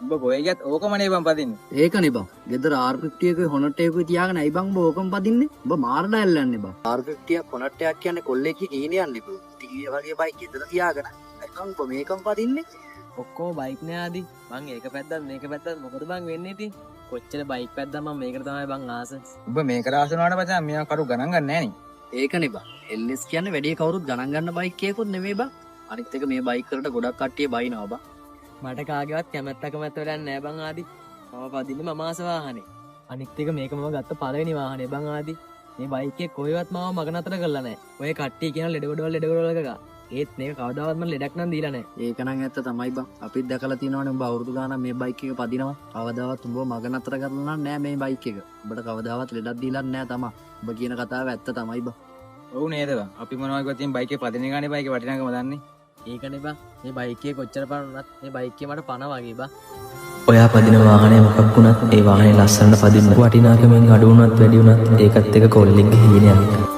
උඹ කොහෙ ගියත් ඕකමනේ බං පදින්නේ. ඒකනේ බං. ගෙදර R50 එකේ හොනට් එකේ තියාගෙන අයි බං ඕකම පදින්නේ. උඹ මාරඩා ඇල්ලන්නේ බං. R50 හොනට් එකක් කියන්නේ කොල්ලෙක්ගේ කීනේ යන්නේ බං. ටීවී වගේ බයික් ගෙදර තියාගෙන. නැත්නම් උඹ මේකම පදින්නේ. ඔක්කොම බයික් නේ ආදි. මං ඒක පැත්තත් මේක පැත්තත් මොකද බං වෙන්නේ ඉතින්? කොච්චර බයික් පැද්දා මම මේකට තමයි බං ආස. උඹ මේකට ආස වුණාට පස්සේ මෙයා කරු ගණන් ගන්න නැහැ නේ. ඒකනේ බං. LS කියන්නේ වැඩි කවුරුත් ගණන් ගන්න බයික් එකකුත් නෙමෙයි බං. අනිත් එක මේ බයික් වලට ගොඩක් කට්ටිය බයිනවා බං. මට කාගේවත් කැමැත්තක මැත්ත වැඩක් නෑ බං ආදි. මම පදින්නේ මම ආස වාහනේ. අනිත් එක මේක මම ගත්ත පළවෙනි වාහනේ බං ආදි. මේ බයික් එක කොහෙවත් මම මග නතර කරලා නෑ. ඔය කට්ටිය කියන ලෙඩ ගොඩවල් ඒත් මේක කවදාවත් මම ලෙඩක් නම් දීලා නෑ. ඒක නම් ඇත්ත තමයි බං. අපිත් දැකලා තියෙනවනේ උඹ අවුරුදු ගානක් මේ බයික් එක පදිනවා. කවදාවත් උඹ මග නතර කරලා නෑ මේ බයික් එක. උඹට කවදාවත් ලෙඩක් දීලා නෑ තමා. උඹ කියන කතාව ඇත්ත තමයි බං. ඔව් නේද බං. අපි මොනවා කිව්වත් මේ බයික් එක පදින ගානේ බයික් වටිනාකම දන්නේ. ඒකනේ බං. මේ බයික් එක කොච්චර පණ වුණත් මේ බයික් එක මට පණ වගේ බං. ඔයා පදින වාහනේ මොකක් වුණත් ඒ වාහනේ ලස්සනට පදින්න වටිනාකමෙන් අඩු වුණත් වැඩි වුණත් ඒකත් එක කොල්ලෙක්ගේ හීනයක්.